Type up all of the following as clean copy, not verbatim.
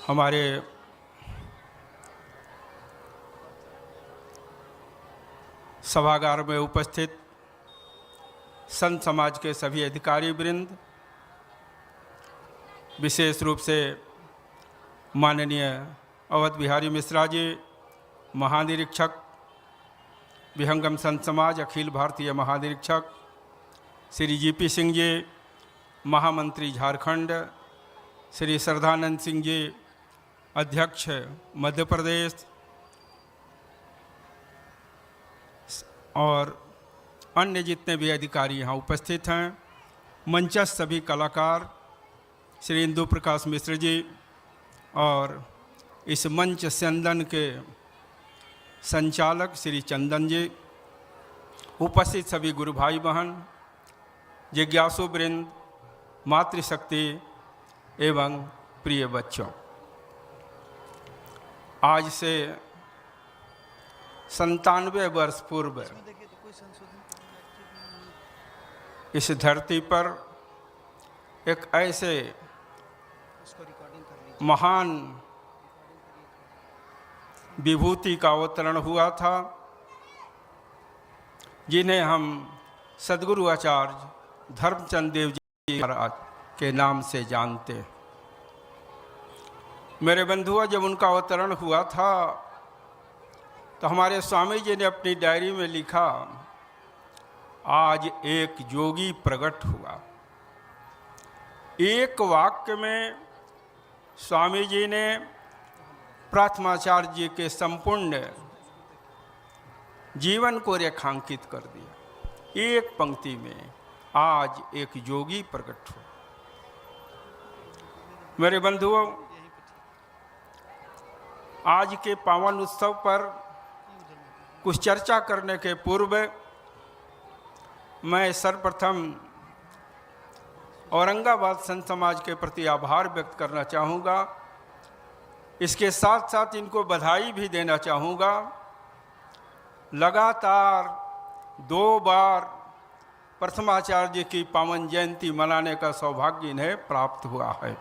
हमारे सभागार में उपस्थित संत समाज के सभी अधिकारी वृंद, विशेष रूप से माननीय अवध बिहारी मिश्रा जी, महानिरीक्षक विहंगम संत समाज अखिल भारतीय महानिरीक्षक, श्री जीपी सिंह जी, महामंत्री झारखंड, श्री श्रद्धानंद सिंह जी, अध्यक्ष मध्य प्रदेश, और अन्य जितने भी अधिकारी यहाँ उपस्थित हैं, मंचस्थ सभी कलाकार, श्री इंदु प्रकाश मिश्र जी और इस मंच स्यंदन के संचालक श्री चंदन जी, उपस्थित सभी गुरु भाई बहन, जिज्ञासु वृंद, मातृशक्ति एवं प्रिय बच्चों, आज से 97 वर्ष पूर्व इस धरती पर एक ऐसे महान विभूति का अवतरण हुआ था जिन्हें हम सद्गुरु आचार्य धर्मचंद देव जी महाराज के नाम से जानते हैं। मेरे बंधुओं, जब उनका अवतरण हुआ था तो हमारे स्वामी जी ने अपनी डायरी में लिखा, आज एक योगी प्रकट हुआ। एक वाक्य में स्वामी जी ने प्राथमाचार्य जी के संपूर्ण जीवन को रेखांकित कर दिया। एक पंक्ति में, आज एक योगी प्रकट हुआ। मेरे बंधुओं, आज के पावन उत्सव पर कुछ चर्चा करने के पूर्व मैं सर्वप्रथम औरंगाबाद संत समाज के प्रति आभार व्यक्त करना चाहूँगा। इसके साथ साथ इनको बधाई भी देना चाहूँगा। लगातार 2 बार प्रथमाचार्य जी की पावन जयंती मनाने का सौभाग्य इन्हें प्राप्त हुआ है।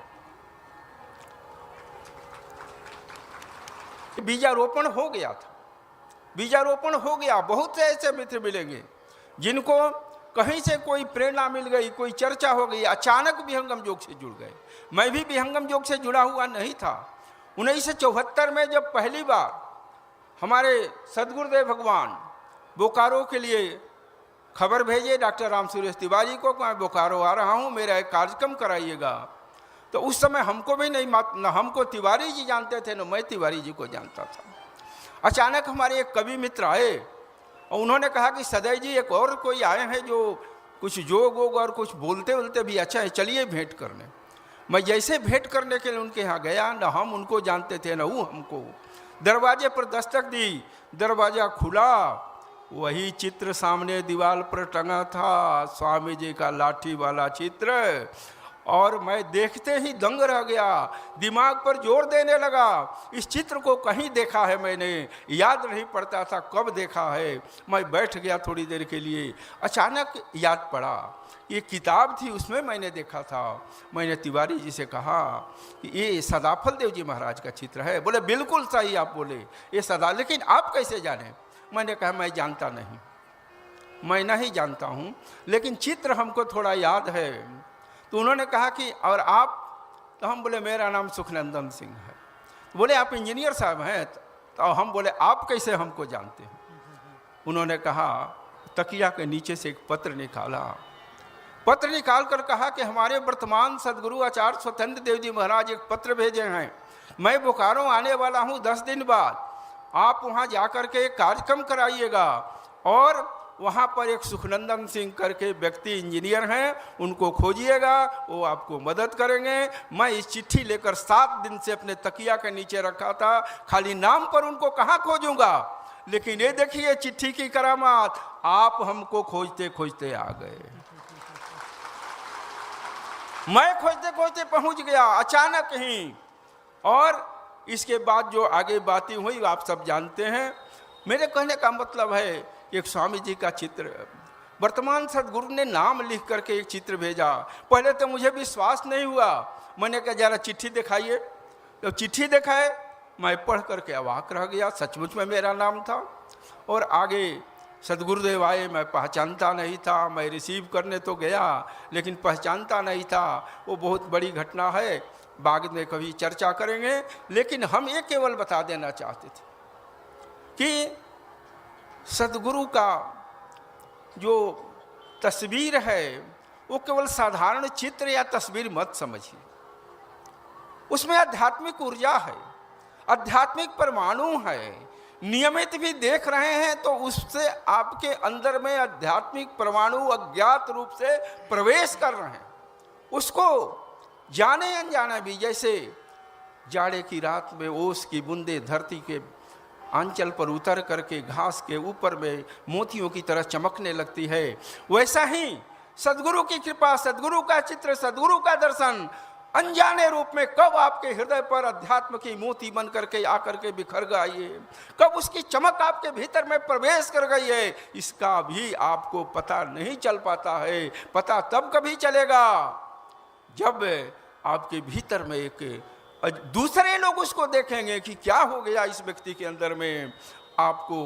बीजारोपण हो गया था, बीजारोपण हो गया। बहुत से ऐसे मित्र मिलेंगे जिनको कहीं से कोई प्रेरणा मिल गई, कोई चर्चा हो गई, अचानक विहंगम योग से जुड़ गए। मैं भी विहंगम योग से जुड़ा हुआ नहीं था। 1974 में जब पहली बार हमारे सदगुरुदेव भगवान बोकारो के लिए खबर भेजे डॉक्टर राम सुरेश तिवारी को, मैं बोकारो आ रहा हूँ, मेरा एक कार्यक्रम कराइएगा, तो उस समय हमको भी नहीं, न हमको तिवारी जी जानते थे, न मैं तिवारी जी को जानता था। अचानक हमारे एक कवि मित्र आए और उन्होंने कहा कि सदैव जी, एक और कोई आए हैं जो कुछ जोग वोग और कुछ बोलते बोलते भी अच्छा है, चलिए भेंट करने। मैं जैसे भेंट करने के लिए उनके यहाँ गया, न हम उनको जानते थे न वो हमको। दरवाजे पर दस्तक दी, दरवाज़ा खुला, वही चित्र सामने दीवार पर टंगा था, स्वामी जी का लाठी वाला चित्र। और मैं देखते ही दंग रह गया, दिमाग पर जोर देने लगा। इस चित्र को कहीं देखा है मैंने, याद नहीं पड़ता था कब देखा है। मैं बैठ गया थोड़ी देर के लिए, अचानक याद पड़ा ये किताब थी, उसमें मैंने देखा था। मैंने तिवारी जी से कहा कि ये सदाफल देव जी महाराज का चित्र है। बोले बिल्कुल सही आप बोले, ये सदा, लेकिन आप कैसे जाने? मैंने कहा मैं जानता नहीं, मैं नहीं जानता हूँ, लेकिन चित्र हमको थोड़ा याद है। तो उन्होंने कहा कि और आप? तो हम बोले मेरा नाम सुखनंदन सिंह है। बोले आप इंजीनियर साहब हैं? तो हम बोले आप कैसे हमको जानते हैं? उन्होंने कहा, तकिया के नीचे से एक पत्र निकाला, पत्र निकाल कर कहा कि हमारे वर्तमान सदगुरु आचार्य स्वतंत्र देव जी महाराज एक पत्र भेजे हैं, मैं बोकारो आने वाला हूँ 10 दिन बाद, आप वहाँ जाकर के एक कार्यक्रम कराइएगा और वहाँ पर एक सुखनंदन सिंह करके व्यक्ति इंजीनियर हैं, उनको खोजिएगा, वो आपको मदद करेंगे। मैं इस चिट्ठी लेकर 7 दिन से अपने तकिया के नीचे रखा था, खाली नाम पर उनको कहाँ खोजूंगा। लेकिन ये देखिए चिट्ठी की करामात, आप हमको खोजते खोजते आ गए। मैं खोजते खोजते पहुँच गया अचानक ही। और इसके बाद जो आगे बातें हुई आप सब जानते हैं। मेरे कहने का मतलब है, एक स्वामी जी का चित्र, वर्तमान सदगुरु ने नाम लिख करके एक चित्र भेजा। पहले तो मुझे विश्वास नहीं हुआ, मैंने कहा जरा चिट्ठी दिखाइए। जब चिट्ठी देखा है, मैं पढ़ करके अवाक रह गया, सचमुच में मेरा नाम था। और आगे सदगुरुदेव आए, मैं पहचानता नहीं था, मैं रिसीव करने तो गया लेकिन पहचानता नहीं था। वो बहुत बड़ी घटना है, बाद में कभी चर्चा करेंगे। लेकिन हम ये केवल बता देना चाहते थे कि सदगुरु का जो तस्वीर है वो केवल साधारण चित्र या तस्वीर मत समझिए, उसमें आध्यात्मिक ऊर्जा है, आध्यात्मिक परमाणु है। नियमित भी देख रहे हैं तो उससे आपके अंदर में आध्यात्मिक परमाणु अज्ञात रूप से प्रवेश कर रहे हैं। उसको जाने अनजाने भी, जैसे जाड़े की रात में ओस की बूंदे धरती के आंचल पर उतर करके घास के ऊपर में मोतियों की तरह चमकने लगती है, वैसा ही सदगुरु की कृपा, सदगुरु का चित्र, सदगुरु का दर्शन अनजाने रूप में कब आपके हृदय पर अध्यात्म की मोती बन करके आकर के बिखर गई है, कब उसकी चमक आपके भीतर में प्रवेश कर गई है, इसका भी आपको पता नहीं चल पाता है। पता तब कभी चलेगा जब आपके भीतर में एक दूसरे लोग उसको देखेंगे कि क्या हो गया इस व्यक्ति के अंदर में। आपको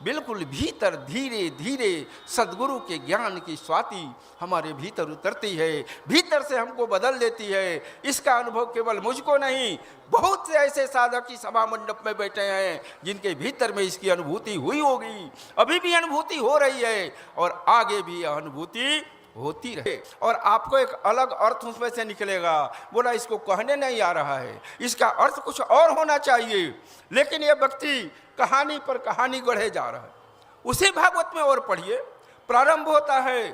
बिल्कुल भीतर धीरे धीरे सदगुरु के ज्ञान की स्वाति हमारे भीतर उतरती है, भीतर से हमको बदल देती है। इसका अनुभव केवल मुझको नहीं, बहुत से ऐसे साधक की सभा मंडप में बैठे हैं जिनके भीतर में इसकी अनुभूति हुई होगी, अभी भी अनुभूति हो रही है और आगे भी यह अनुभूति होती रहे। और आपको एक अलग अर्थ उसमें से निकलेगा। बोला इसको कहने नहीं आ रहा है, इसका अर्थ कुछ और होना चाहिए, लेकिन यह व्यक्ति कहानी पर कहानी गढ़े जा रहा है। उसी भागवत में और पढ़िए, प्रारंभ होता है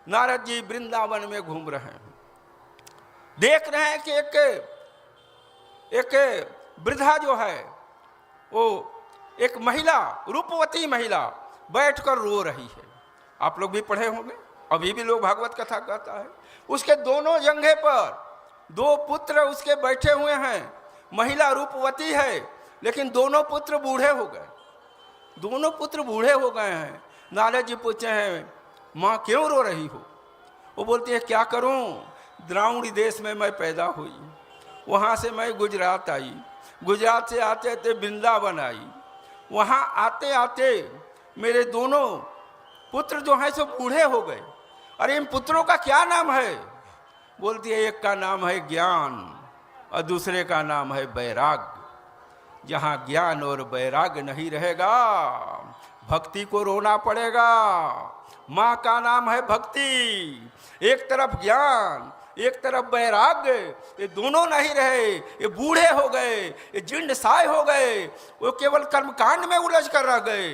नारद जी वृंदावन में घूम रहे हैं, देख रहे हैं कि एक वृद्धा जो है वो एक महिला, रूपवती महिला बैठकर रो रही है। आप लोग भी पढ़े होंगे, अभी भी लोग भागवत कथा कहता है। उसके दोनों जंघे पर दो पुत्र उसके बैठे हुए हैं। महिला रूपवती है लेकिन दोनों पुत्र बूढ़े हो गए, दोनों पुत्र बूढ़े हो गए हैं। नारद जी पूछे हैं माँ क्यों रो रही हो? वो बोलती है क्या करूं, द्राविड़ देश में मैं पैदा हुई, वहाँ से मैं गुजरात आई, गुजरात से आते आते वृंदावन आई, वहाँ आते आते मेरे दोनों पुत्र जो हैं सो बूढ़े हो गए। अरे इन पुत्रों का क्या नाम है? बोलती है एक का नाम है ज्ञान और दूसरे का नाम है वैराग्य। जहाँ ज्ञान और वैराग्य नहीं रहेगा भक्ति को रोना पड़ेगा। माँ का नाम है भक्ति, एक तरफ ज्ञान एक तरफ वैराग्य, ये दोनों नहीं रहे, ये बूढ़े हो गए, ये जीर्ण साय हो गए, वो केवल कर्मकांड में उलझ कर रह गए।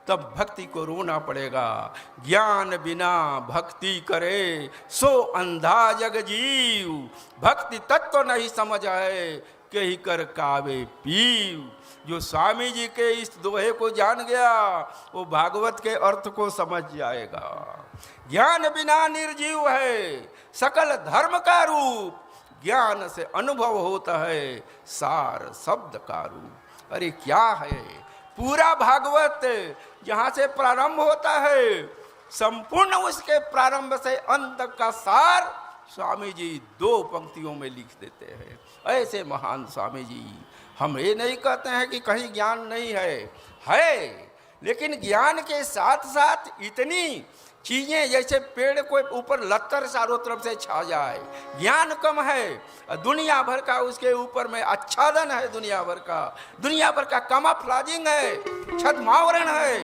तब भक्ति को रोना पड़ेगा। ज्ञान बिना भक्ति करे सो अंधा जग जीव, भक्ति तत्व नहीं समझ आए कही कर कावे पीव। जो स्वामी जी के इस दोहे को जान गया वो भागवत के अर्थ को समझ जाएगा। ज्ञान बिना निर्जीव है सकल धर्म का रूप, ज्ञान से अनुभव होता है सार शब्द का रूप। अरे क्या है पूरा भागवत, जहाँ से प्रारंभ होता है संपूर्ण उसके प्रारंभ से अंत का सार स्वामी जी दो पंक्तियों में लिख देते हैं। ऐसे महान स्वामी जी। हम ये नहीं कहते हैं कि कहीं ज्ञान नहीं है, लेकिन ज्ञान के साथ साथ इतनी चीजें जैसे पेड़ को ऊपर लत्तर चारों तरफ से छा जाए, ज्ञान कम है, दुनिया भर का उसके ऊपर में आच्छादन है, दुनिया भर का कैमोफ्लेजिंग है, छद्मावरण है,